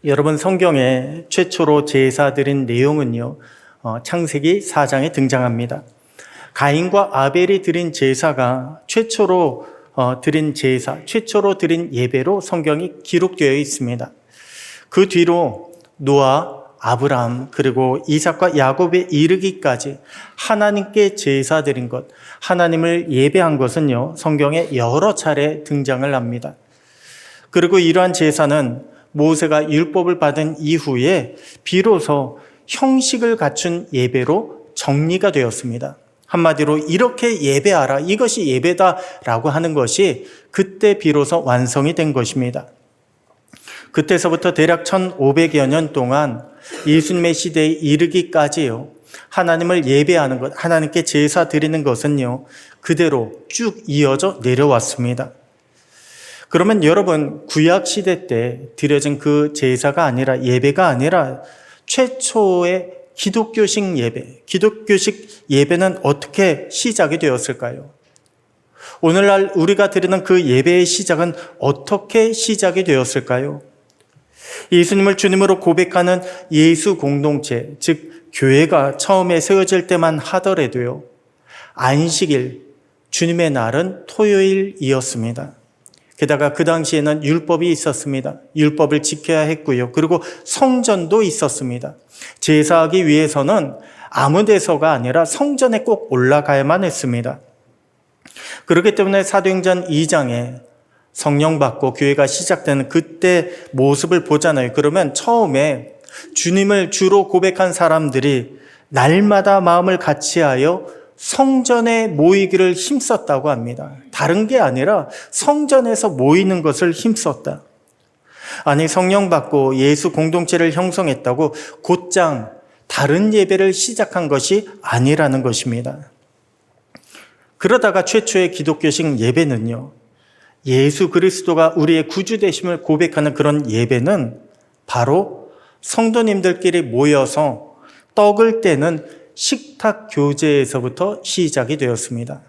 여러분, 성경에 최초로 제사 드린 내용은요, 창세기 4장에 등장합니다. 가인과 아벨이 드린 제사가 최초로 드린 제사, 최초로 드린 예배로 성경이 기록되어 있습니다. 그 뒤로 노아, 아브라함, 그리고 이삭과 야곱에 이르기까지 하나님께 제사 드린 것, 하나님을 예배한 것은요, 성경에 여러 차례 등장을 합니다. 그리고 이러한 제사는 모세가 율법을 받은 이후에 비로소 형식을 갖춘 예배로 정리가 되었습니다. 한마디로 이렇게 예배하라, 이것이 예배다라고 하는 것이 그때 비로소 완성이 된 것입니다. 그때서부터 대략 1500여 년 동안 예수님의 시대에 이르기까지요, 하나님을 예배하는 것, 하나님께 제사 드리는 것은요, 그대로 쭉 이어져 내려왔습니다. 그러면 여러분, 구약 시대 때 드려진 그 제사가 아니라, 예배가 아니라 최초의 기독교식 예배, 기독교식 예배는 어떻게 시작이 되었을까요? 오늘날 우리가 드리는 그 예배의 시작은 어떻게 시작이 되었을까요? 예수님을 주님으로 고백하는 예수 공동체, 즉 교회가 처음에 세워질 때만 하더라도요, 안식일, 주님의 날은 토요일이었습니다. 게다가 그 당시에는 율법이 있었습니다. 율법을 지켜야 했고요. 그리고 성전도 있었습니다. 제사하기 위해서는 아무 데서가 아니라 성전에 꼭 올라가야만 했습니다. 그렇기 때문에 사도행전 2장에 성령 받고 교회가 시작되는 그때 모습을 보잖아요. 그러면 처음에 주님을 주로 고백한 사람들이 날마다 마음을 같이하여 성전에 모이기를 힘썼다고 합니다. 다른 게 아니라 성전에서 모이는 것을 힘썼다. 아니, 성령 받고 예수 공동체를 형성했다고 곧장 다른 예배를 시작한 것이 아니라는 것입니다. 그러다가 최초의 기독교식 예배는요, 예수 그리스도가 우리의 구주 되심을 고백하는 그런 예배는 바로 성도님들끼리 모여서 떡을 떼는 식탁 교제에서부터 시작이 되었습니다.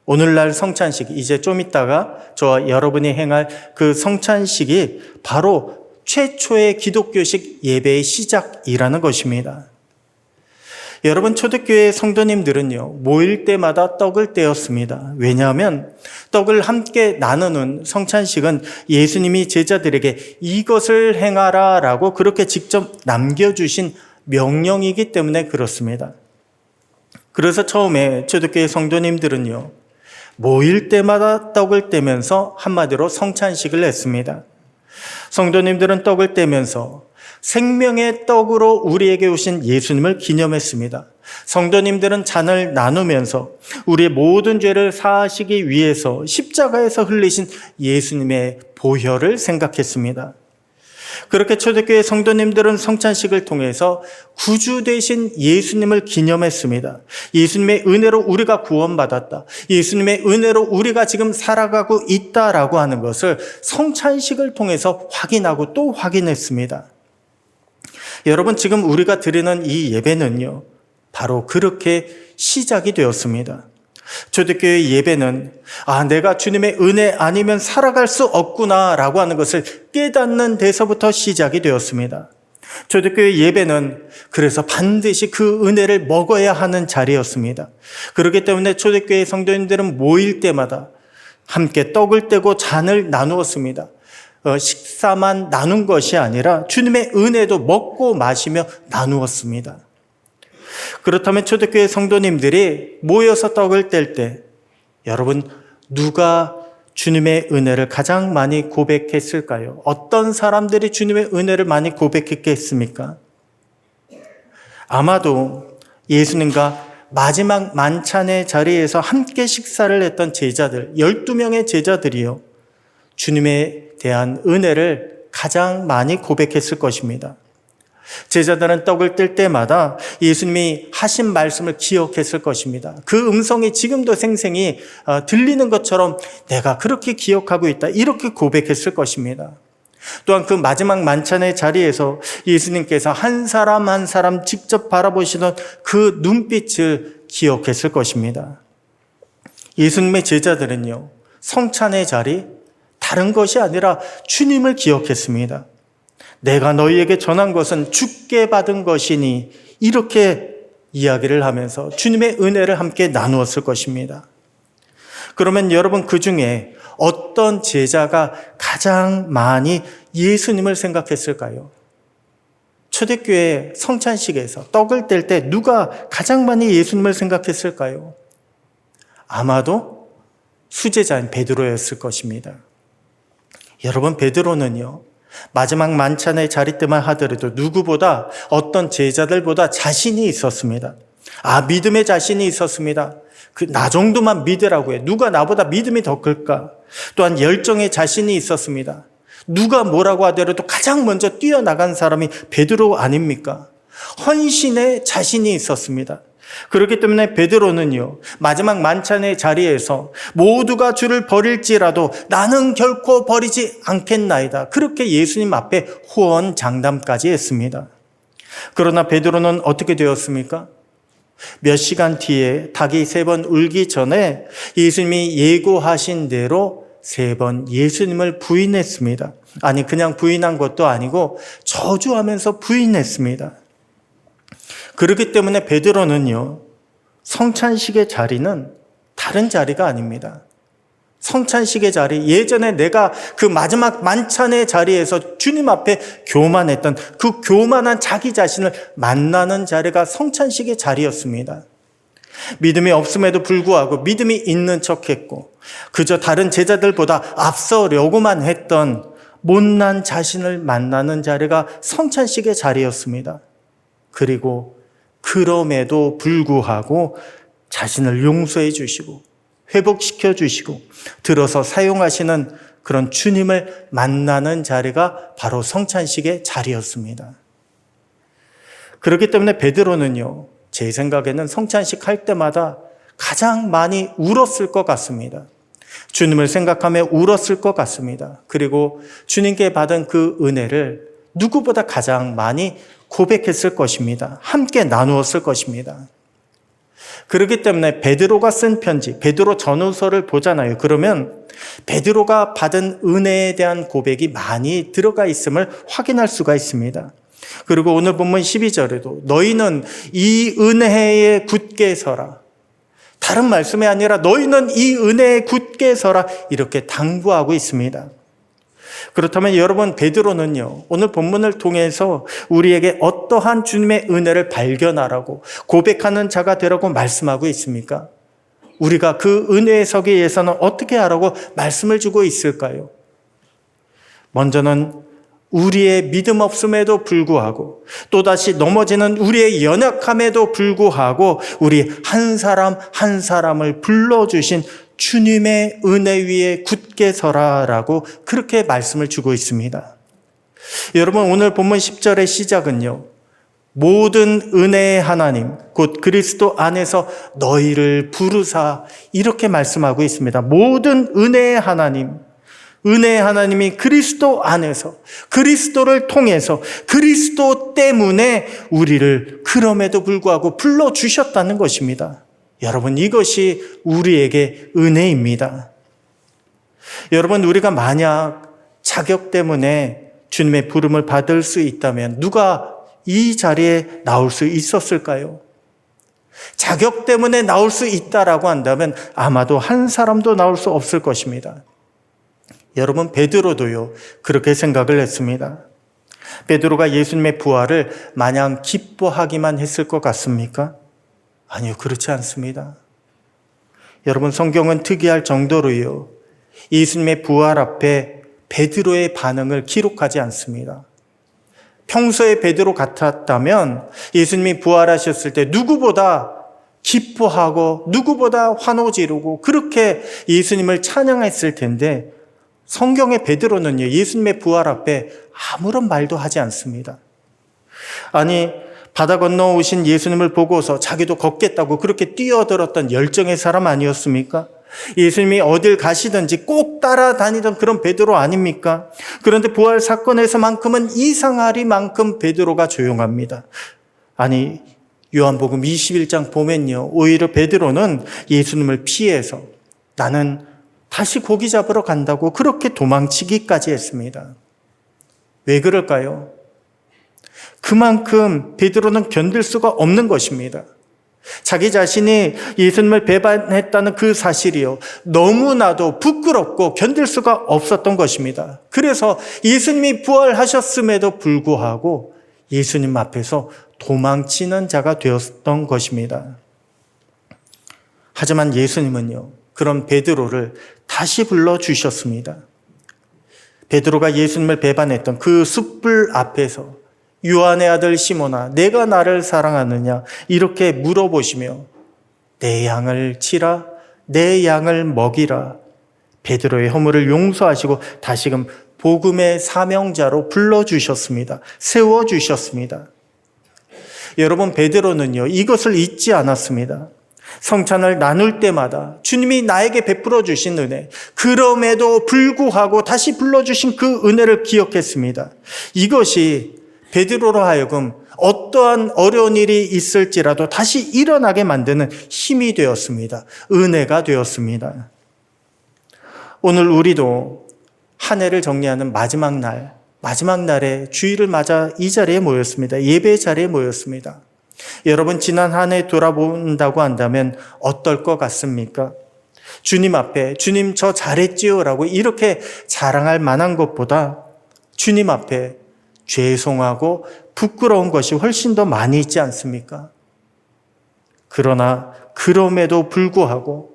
오늘날 성찬식, 이제 좀 있다가 저와 여러분이 행할 그 성찬식이 바로 최초의 기독교식 예배의 시작이라는 것입니다. 여러분, 초대교회 성도님들은요, 모일 때마다 떡을 떼었습니다. 왜냐하면 떡을 함께 나누는 성찬식은 예수님이 제자들에게 이것을 행하라 라고 그렇게 직접 남겨주신 명령이기 때문에 그렇습니다. 그래서 처음에 초대교회 성도님들은요, 모일 때마다 떡을 떼면서 한마디로 성찬식을 했습니다. 성도님들은 떡을 떼면서 생명의 떡으로 우리에게 오신 예수님을 기념했습니다. 성도님들은 잔을 나누면서 우리의 모든 죄를 사하시기 위해서 십자가에서 흘리신 예수님의 보혈을 생각했습니다. 그렇게 초대교회 성도님들은 성찬식을 통해서 구주 되신 예수님을 기념했습니다. 예수님의 은혜로 우리가 구원받았다, 예수님의 은혜로 우리가 지금 살아가고 있다라고 하는 것을 성찬식을 통해서 확인하고 또 확인했습니다. 여러분, 지금 우리가 드리는 이 예배는요, 바로 그렇게 시작이 되었습니다. 초대교회 예배는 내가 주님의 은혜 아니면 살아갈 수 없구나 라고 하는 것을 깨닫는 데서부터 시작이 되었습니다. 초대교회 예배는 그래서 반드시 그 은혜를 먹어야 하는 자리였습니다. 그렇기 때문에 초대교회 성도님들은 모일 때마다 함께 떡을 떼고 잔을 나누었습니다. 식사만 나눈 것이 아니라 주님의 은혜도 먹고 마시며 나누었습니다. 그렇다면 초대교회 성도님들이 모여서 떡을 뗄 때 여러분, 누가 주님의 은혜를 가장 많이 고백했을까요? 어떤 사람들이 주님의 은혜를 많이 고백했겠습니까? 아마도 예수님과 마지막 만찬의 자리에서 함께 식사를 했던 제자들, 12명의 제자들이요, 주님에 대한 은혜를 가장 많이 고백했을 것입니다. 제자들은 떡을 뗄 때마다 예수님이 하신 말씀을 기억했을 것입니다. 그 음성이 지금도 생생히 들리는 것처럼 내가 그렇게 기억하고 있다, 이렇게 고백했을 것입니다. 또한 그 마지막 만찬의 자리에서 예수님께서 한 사람 한 사람 직접 바라보시던 그 눈빛을 기억했을 것입니다. 예수님의 제자들은요, 성찬의 자리, 다른 것이 아니라 주님을 기억했습니다. 내가 너희에게 전한 것은 주께 받은 것이니 이렇게 이야기를 하면서 주님의 은혜를 함께 나누었을 것입니다. 그러면 여러분 그 중에 어떤 제자가 가장 많이 예수님을 생각했을까요? 초대교회 성찬식에서 떡을 뗄 때 누가 가장 많이 예수님을 생각했을까요? 아마도 수제자인 베드로였을 것입니다. 여러분 베드로는요, 마지막 만찬의 자리 때만 하더라도 누구보다 어떤 제자들보다 자신이 있었습니다. 믿음의 자신이 있었습니다. 나 정도만 믿으라고 해. 누가 나보다 믿음이 더 클까? 또한 열정의 자신이 있었습니다. 누가 뭐라고 하더라도 가장 먼저 뛰어나간 사람이 베드로 아닙니까? 헌신의 자신이 있었습니다. 그렇기 때문에 베드로는요, 마지막 만찬의 자리에서 모두가 주를 버릴지라도 나는 결코 버리지 않겠나이다. 그렇게 예수님 앞에 호언장담까지 했습니다. 그러나 베드로는 어떻게 되었습니까? 몇 시간 뒤에 닭이 3번 울기 전에 예수님이 예고하신 대로 3번 예수님을 부인했습니다. 아니, 그냥 부인한 것도 아니고 저주하면서 부인했습니다. 그렇기 때문에 베드로는요, 성찬식의 자리는 다른 자리가 아닙니다. 성찬식의 자리, 예전에 내가 그 마지막 만찬의 자리에서 주님 앞에 교만했던 그 교만한 자기 자신을 만나는 자리가 성찬식의 자리였습니다. 믿음이 없음에도 불구하고 믿음이 있는 척했고 그저 다른 제자들보다 앞서려고만 했던 못난 자신을 만나는 자리가 성찬식의 자리였습니다. 그리고 그럼에도 불구하고 자신을 용서해 주시고 회복시켜 주시고 들어서 사용하시는 그런 주님을 만나는 자리가 바로 성찬식의 자리였습니다. 그렇기 때문에 베드로는요, 제 생각에는 성찬식 할 때마다 가장 많이 울었을 것 같습니다. 주님을 생각하며 울었을 것 같습니다. 그리고 주님께 받은 그 은혜를 누구보다 가장 많이 고백했을 것입니다. 함께 나누었을 것입니다. 그렇기 때문에 베드로가 쓴 편지, 베드로 전후서를 보잖아요. 그러면 베드로가 받은 은혜에 대한 고백이 많이 들어가 있음을 확인할 수가 있습니다. 그리고 오늘 본문 12절에도 너희는 이 은혜에 굳게 서라. 다른 말씀이 아니라 너희는 이 은혜에 굳게 서라. 이렇게 당부하고 있습니다. 그렇다면 여러분, 베드로는요, 오늘 본문을 통해서 우리에게 어떠한 주님의 은혜를 발견하라고 고백하는 자가 되라고 말씀하고 있습니까? 우리가 그 은혜의 서기 위해서는 어떻게 하라고 말씀을 주고 있을까요? 먼저는 우리의 믿음 없음에도 불구하고 또다시 넘어지는 우리의 연약함에도 불구하고 우리 한 사람 한 사람을 불러주신 주님의 은혜 위에 굳게 서라라고 그렇게 말씀을 주고 있습니다. 여러분, 오늘 본문 10절의 시작은요, 모든 은혜의 하나님 곧 그리스도 안에서 너희를 부르사 이렇게 말씀하고 있습니다. 모든 은혜의 하나님, 은혜의 하나님이 그리스도 안에서 그리스도를 통해서 그리스도 때문에 우리를 그럼에도 불구하고 불러주셨다는 것입니다. 여러분, 이것이 우리에게 은혜입니다. 여러분, 우리가 만약 자격 때문에 주님의 부름을 받을 수 있다면 누가 이 자리에 나올 수 있었을까요? 자격 때문에 나올 수 있다라고 한다면 아마도 한 사람도 나올 수 없을 것입니다. 여러분, 베드로도요, 그렇게 생각을 했습니다. 베드로가 예수님의 부활을 마냥 기뻐하기만 했을 것 같습니까? 아니요, 그렇지 않습니다. 여러분, 성경은 특이할 정도로요, 예수님의 부활 앞에 베드로의 반응을 기록하지 않습니다. 평소에 베드로 같았다면 예수님이 부활하셨을 때 누구보다 기뻐하고 누구보다 환호 지르고 그렇게 예수님을 찬양했을 텐데 성경의 베드로는요, 예수님의 부활 앞에 아무런 말도 하지 않습니다. 아니, 바다 건너 오신 예수님을 보고서 자기도 걷겠다고 그렇게 뛰어들었던 열정의 사람 아니었습니까? 예수님이 어딜 가시든지 꼭 따라다니던 그런 베드로 아닙니까? 그런데 부활 사건에서만큼은 이상하리만큼 베드로가 조용합니다. 아니, 요한복음 21장 보면요, 오히려 베드로는 예수님을 피해서 나는 다시 고기 잡으러 간다고 그렇게 도망치기까지 했습니다. 왜 그럴까요? 그만큼 베드로는 견딜 수가 없는 것입니다. 자기 자신이 예수님을 배반했다는 그 사실이요, 너무나도 부끄럽고 견딜 수가 없었던 것입니다. 그래서 예수님이 부활하셨음에도 불구하고 예수님 앞에서 도망치는 자가 되었던 것입니다. 하지만 예수님은요, 그런 베드로를 다시 불러주셨습니다. 베드로가 예수님을 배반했던 그 숯불 앞에서 요한의 아들 시몬아, 내가 나를 사랑하느냐? 이렇게 물어보시며 내 양을 치라, 내 양을 먹이라. 베드로의 허물을 용서하시고 다시금 복음의 사명자로 불러주셨습니다. 세워주셨습니다. 여러분, 베드로는요, 이것을 잊지 않았습니다. 성찬을 나눌 때마다 주님이 나에게 베풀어 주신 은혜, 그럼에도 불구하고 다시 불러주신 그 은혜를 기억했습니다. 이것이 베드로로 하여금 어떠한 어려운 일이 있을지라도 다시 일어나게 만드는 힘이 되었습니다. 은혜가 되었습니다. 오늘 우리도 한 해를 정리하는 마지막 날에 주일을 맞아 이 자리에 모였습니다. 예배 자리에 모였습니다. 여러분, 지난 한 해 돌아본다고 한다면 어떨 것 같습니까? 주님 앞에 주님 저 잘했지요 라고 이렇게 자랑할 만한 것보다 주님 앞에 죄송하고 부끄러운 것이 훨씬 더 많이 있지 않습니까? 그러나 그럼에도 불구하고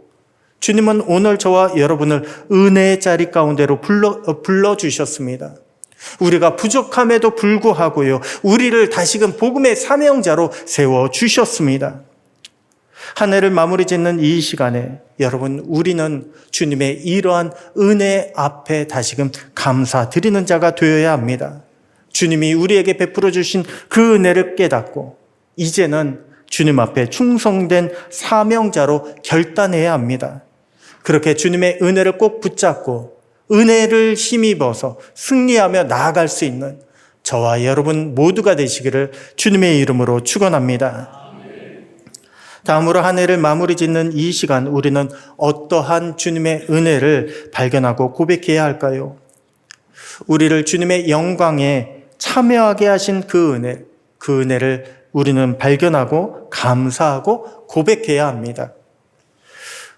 주님은 오늘 저와 여러분을 은혜의 자리 가운데로 불러주셨습니다. 우리가 부족함에도 불구하고요, 우리를 다시금 복음의 사명자로 세워주셨습니다. 한 해를 마무리 짓는 이 시간에 여러분, 우리는 주님의 이러한 은혜 앞에 다시금 감사드리는 자가 되어야 합니다. 주님이 우리에게 베풀어 주신 그 은혜를 깨닫고 이제는 주님 앞에 충성된 사명자로 결단해야 합니다. 그렇게 주님의 은혜를 꼭 붙잡고 은혜를 힘입어서 승리하며 나아갈 수 있는 저와 여러분 모두가 되시기를 주님의 이름으로 축원합니다. 다음으로 한 해를 마무리 짓는 이 시간, 우리는 어떠한 주님의 은혜를 발견하고 고백해야 할까요? 우리를 주님의 영광에 참여하게 하신 그 은혜를 우리는 발견하고 감사하고 고백해야 합니다.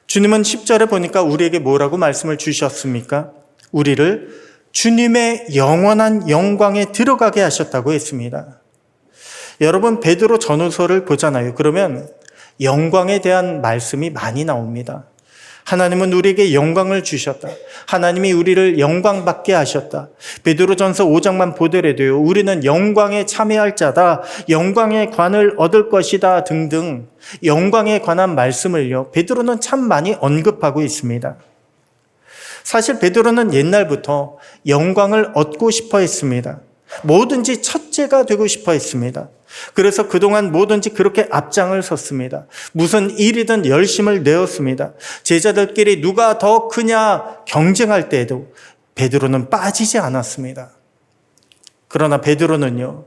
주님은 10절에 보니까 우리에게 뭐라고 말씀을 주셨습니까? 우리를 주님의 영원한 영광에 들어가게 하셨다고 했습니다. 여러분, 베드로 전후서를 보잖아요. 그러면 영광에 대한 말씀이 많이 나옵니다. 하나님은 우리에게 영광을 주셨다. 하나님이 우리를 영광받게 하셨다. 베드로전서 5장만 보더라도요, 우리는 영광에 참여할 자다, 영광의 관을 얻을 것이다 등등 영광에 관한 말씀을요, 베드로는 참 많이 언급하고 있습니다. 사실 베드로는 옛날부터 영광을 얻고 싶어 했습니다. 뭐든지 첫째가 되고 싶어 했습니다. 그래서 그동안 뭐든지 그렇게 앞장을 섰습니다. 무슨 일이든 열심을 내었습니다. 제자들끼리 누가 더 크냐 경쟁할 때에도 베드로는 빠지지 않았습니다. 그러나 베드로는요,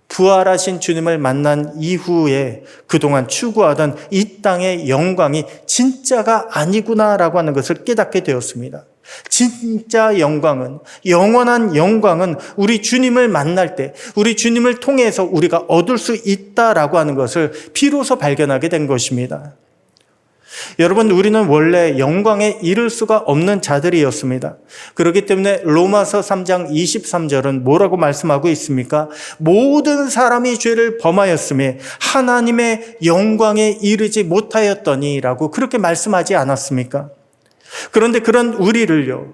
부활하신 주님을 만난 이후에 그동안 추구하던 이 땅의 영광이 진짜가 아니구나라고 하는 것을 깨닫게 되었습니다. 진짜 영광은, 영원한 영광은 우리 주님을 만날 때, 우리 주님을 통해서 우리가 얻을 수 있다라고 하는 것을 비로소 발견하게 된 것입니다. 여러분, 우리는 원래 영광에 이를 수가 없는 자들이었습니다. 그렇기 때문에 로마서 3장 23절은 뭐라고 말씀하고 있습니까? 모든 사람이 죄를 범하였음에 하나님의 영광에 이르지 못하였더니라고 그렇게 말씀하지 않았습니까? 그런데 그런 우리를요,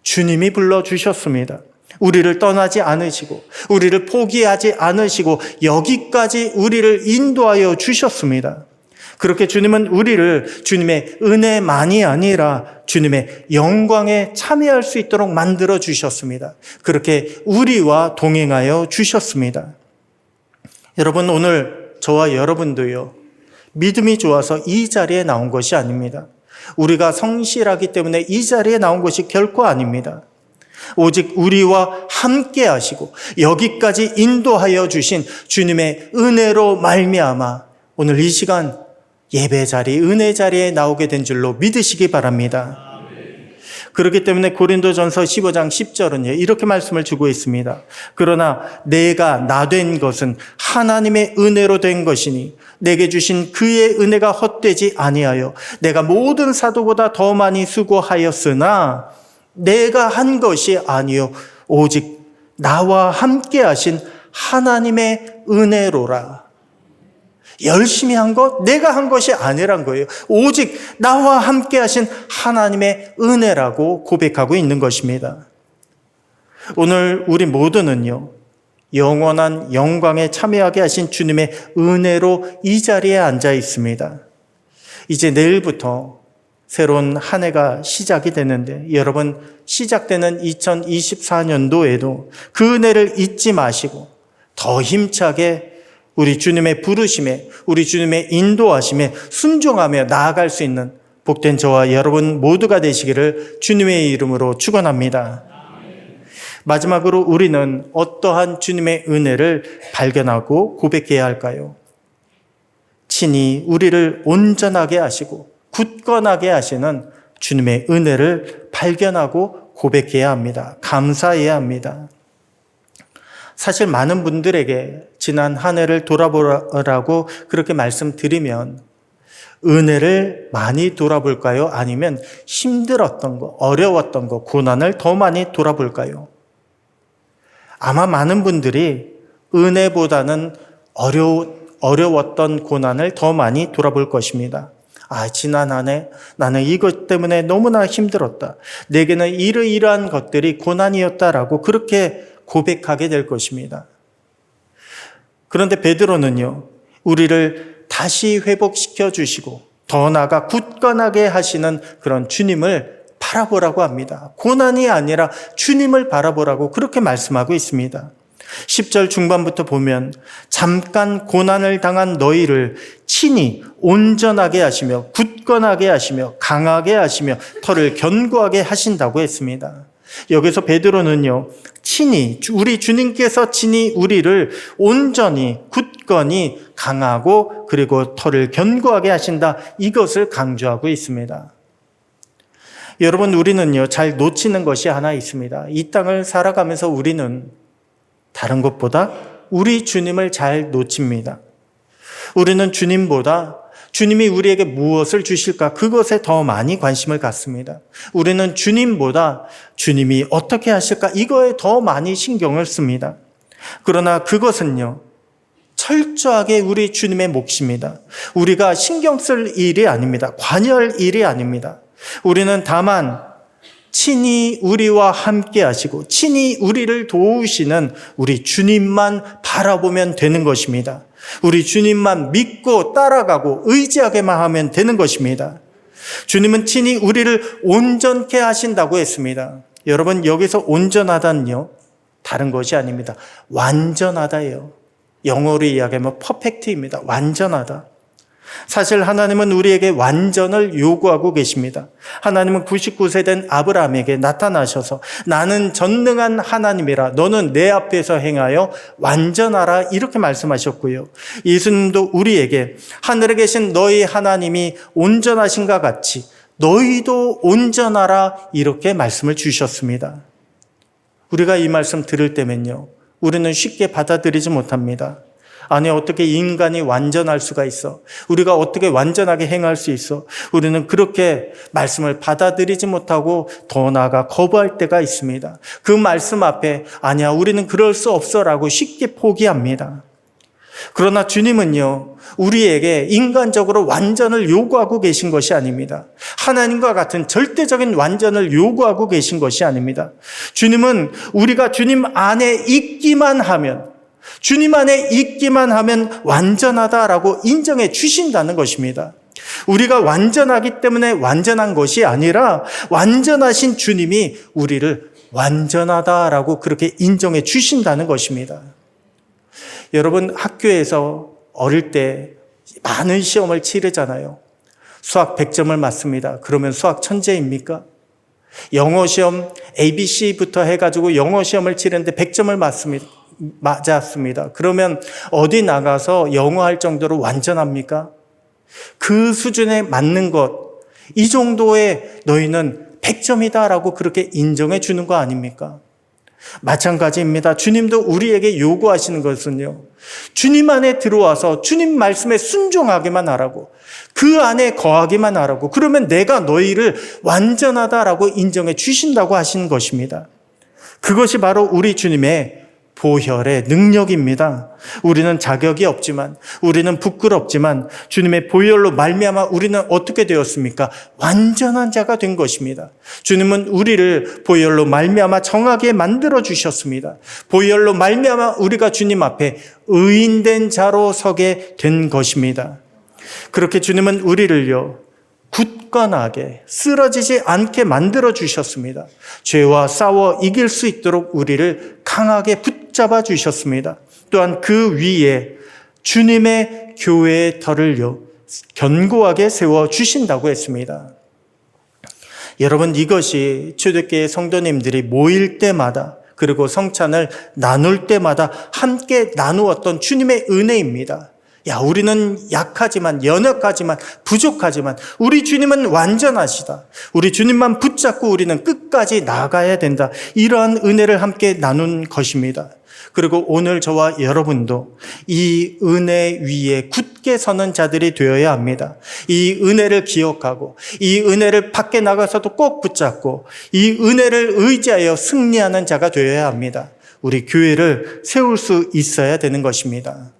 주님이 불러주셨습니다. 우리를 떠나지 않으시고 우리를 포기하지 않으시고 여기까지 우리를 인도하여 주셨습니다. 그렇게 주님은 우리를 주님의 은혜만이 아니라 주님의 영광에 참여할 수 있도록 만들어 주셨습니다. 그렇게 우리와 동행하여 주셨습니다. 여러분, 오늘 저와 여러분도요, 믿음이 좋아서 이 자리에 나온 것이 아닙니다. 우리가 성실하기 때문에 이 자리에 나온 것이 결코 아닙니다. 오직 우리와 함께 하시고 여기까지 인도하여 주신 주님의 은혜로 말미암아 오늘 이 시간 예배 자리, 은혜 자리에 나오게 된 줄로 믿으시기 바랍니다. 그렇기 때문에 고린도전서 15장 10절은요, 이렇게 말씀을 주고 있습니다. 그러나 내가 나 된 것은 하나님의 은혜로 된 것이니 내게 주신 그의 은혜가 헛되지 아니하여 내가 모든 사도보다 더 많이 수고하였으나 내가 한 것이 아니요 오직 나와 함께 하신 하나님의 은혜로라. 열심히 한 것, 내가 한 것이 아니란 거예요. 오직 나와 함께 하신 하나님의 은혜라고 고백하고 있는 것입니다. 오늘 우리 모두는요, 영원한 영광에 참여하게 하신 주님의 은혜로 이 자리에 앉아 있습니다. 이제 내일부터 새로운 한 해가 시작이 되는데 여러분, 시작되는 2024년도에도 그 은혜를 잊지 마시고 더 힘차게 우리 주님의 부르심에, 우리 주님의 인도하심에 순종하며 나아갈 수 있는 복된 저와 여러분 모두가 되시기를 주님의 이름으로 축원합니다. 마지막으로 우리는 어떠한 주님의 은혜를 발견하고 고백해야 할까요? 친히 우리를 온전하게 하시고 굳건하게 하시는 주님의 은혜를 발견하고 고백해야 합니다. 감사해야 합니다. 사실 많은 분들에게 지난 한 해를 돌아보라고 그렇게 말씀드리면 은혜를 많이 돌아볼까요? 아니면 힘들었던 거, 어려웠던 거, 고난을 더 많이 돌아볼까요? 아마 많은 분들이 은혜보다는 어려웠던 고난을 더 많이 돌아볼 것입니다. 지난 한 해 나는 이것 때문에 너무나 힘들었다. 내게는 이러이러한 것들이 고난이었다라고 그렇게 고백하게 될 것입니다. 그런데 베드로는요, 우리를 다시 회복시켜 주시고 더 나아가 굳건하게 하시는 그런 주님을 바라보라고 합니다. 고난이 아니라 주님을 바라보라고 그렇게 말씀하고 있습니다. 10절 중반부터 보면 잠깐 고난을 당한 너희를 친히 온전하게 하시며 굳건하게 하시며 강하게 하시며 털을 견고하게 하신다고 했습니다. 여기서 베드로는요, 친히 우리 주님께서 친히 우리를 온전히 굳건히 강하고 그리고 털을 견고하게 하신다, 이것을 강조하고 있습니다. 여러분, 우리는요 잘 놓치는 것이 하나 있습니다. 이 땅을 살아가면서 우리는 다른 것보다 우리 주님을 잘 놓칩니다. 우리는 주님보다 주님이 우리에게 무엇을 주실까, 그것에 더 많이 관심을 갖습니다. 우리는 주님보다 주님이 어떻게 하실까, 이거에 더 많이 신경을 씁니다. 그러나 그것은요 철저하게 우리 주님의 몫입니다. 우리가 신경 쓸 일이 아닙니다. 관여할 일이 아닙니다. 우리는 다만 친히 우리와 함께 하시고 친히 우리를 도우시는 우리 주님만 바라보면 되는 것입니다. 우리 주님만 믿고 따라가고 의지하게만 하면 되는 것입니다. 주님은 친히 우리를 온전케 하신다고 했습니다. 여러분, 여기서 온전하다는요 다른 것이 아닙니다. 완전하다예요. 영어로 이야기하면 퍼펙트입니다. 완전하다. 사실 하나님은 우리에게 완전을 요구하고 계십니다. 하나님은 99세 된 아브라함에게 나타나셔서 나는 전능한 하나님이라 너는 내 앞에서 행하여 완전하라, 이렇게 말씀하셨고요. 예수님도 우리에게 하늘에 계신 너희 하나님이 온전하신가 같이 너희도 온전하라, 이렇게 말씀을 주셨습니다. 우리가 이 말씀 들을 때면요 우리는 쉽게 받아들이지 못합니다. 아니, 어떻게 인간이 완전할 수가 있어? 우리가 어떻게 완전하게 행할 수 있어? 우리는 그렇게 말씀을 받아들이지 못하고 더 나아가 거부할 때가 있습니다. 그 말씀 앞에 아니야, 우리는 그럴 수 없어라고 쉽게 포기합니다. 그러나 주님은요 우리에게 인간적으로 완전을 요구하고 계신 것이 아닙니다. 하나님과 같은 절대적인 완전을 요구하고 계신 것이 아닙니다. 주님은 우리가 주님 안에 있기만 하면, 주님 안에 있기만 하면 완전하다라고 인정해 주신다는 것입니다. 우리가 완전하기 때문에 완전한 것이 아니라 완전하신 주님이 우리를 완전하다라고 그렇게 인정해 주신다는 것입니다. 여러분, 학교에서 어릴 때 많은 시험을 치르잖아요. 수학 100점을 맞습니다. 그러면 수학 천재입니까? 영어 시험 ABC부터 해가지고 영어 시험을 치르는데 100점을 맞았습니다. 그러면 어디 나가서 영어 할 정도로 완전합니까? 그 수준에 맞는 것, 이 정도의 너희는 100점이다라고 그렇게 인정해 주는 거 아닙니까? 마찬가지입니다. 주님도 우리에게 요구하시는 것은요, 주님 안에 들어와서 주님 말씀에 순종하기만 하라고, 그 안에 거하기만 하라고, 그러면 내가 너희를 완전하다라고 인정해 주신다고 하시는 것입니다. 그것이 바로 우리 주님의 보혈의 능력입니다. 우리는 자격이 없지만, 우리는 부끄럽지만 주님의 보혈로 말미암아 우리는 어떻게 되었습니까? 완전한 자가 된 것입니다. 주님은 우리를 보혈로 말미암아 정하게 만들어 주셨습니다. 보혈로 말미암아 우리가 주님 앞에 의인된 자로 서게 된 것입니다. 그렇게 주님은 우리를요, 굳건하게 쓰러지지 않게 만들어 주셨습니다. 죄와 싸워 이길 수 있도록 우리를 강하게 붙잡아 주셨습니다. 또한 그 위에 주님의 교회의 터를요, 견고하게 세워 주신다고 했습니다. 여러분, 이것이 초대교회 성도님들이 모일 때마다, 그리고 성찬을 나눌 때마다 함께 나누었던 주님의 은혜입니다. 야, 우리는 약하지만, 연약하지만, 부족하지만 우리 주님은 완전하시다. 우리 주님만 붙잡고 우리는 끝까지 나가야 된다. 이러한 은혜를 함께 나눈 것입니다. 그리고 오늘 저와 여러분도 이 은혜 위에 굳게 서는 자들이 되어야 합니다. 이 은혜를 기억하고, 이 은혜를 밖에 나가서도 꼭 붙잡고, 이 은혜를 의지하여 승리하는 자가 되어야 합니다. 우리 교회를 세울 수 있어야 되는 것입니다.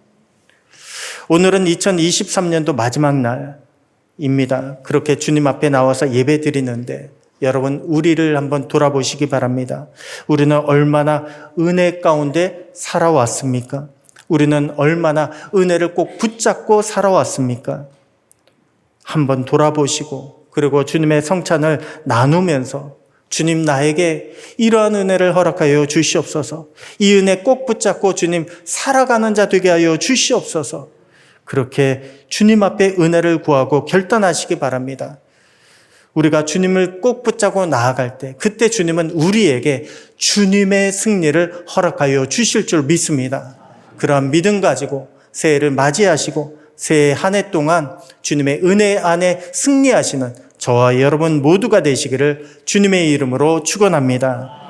오늘은 2023년도 마지막 날입니다. 그렇게 주님 앞에 나와서 예배 드리는데 여러분, 우리를 한번 돌아보시기 바랍니다. 우리는 얼마나 은혜 가운데 살아왔습니까? 우리는 얼마나 은혜를 꼭 붙잡고 살아왔습니까? 한번 돌아보시고, 그리고 주님의 성찬을 나누면서 주님, 나에게 이러한 은혜를 허락하여 주시옵소서. 이 은혜 꼭 붙잡고 주님 살아가는 자 되게 하여 주시옵소서. 그렇게 주님 앞에 은혜를 구하고 결단하시기 바랍니다. 우리가 주님을 꼭 붙잡고 나아갈 때, 그때 주님은 우리에게 주님의 승리를 허락하여 주실 줄 믿습니다. 그러한 믿음 가지고 새해를 맞이하시고 새해 한 해 동안 주님의 은혜 안에 승리하시는 저와 여러분 모두가 되시기를 주님의 이름으로 축원합니다.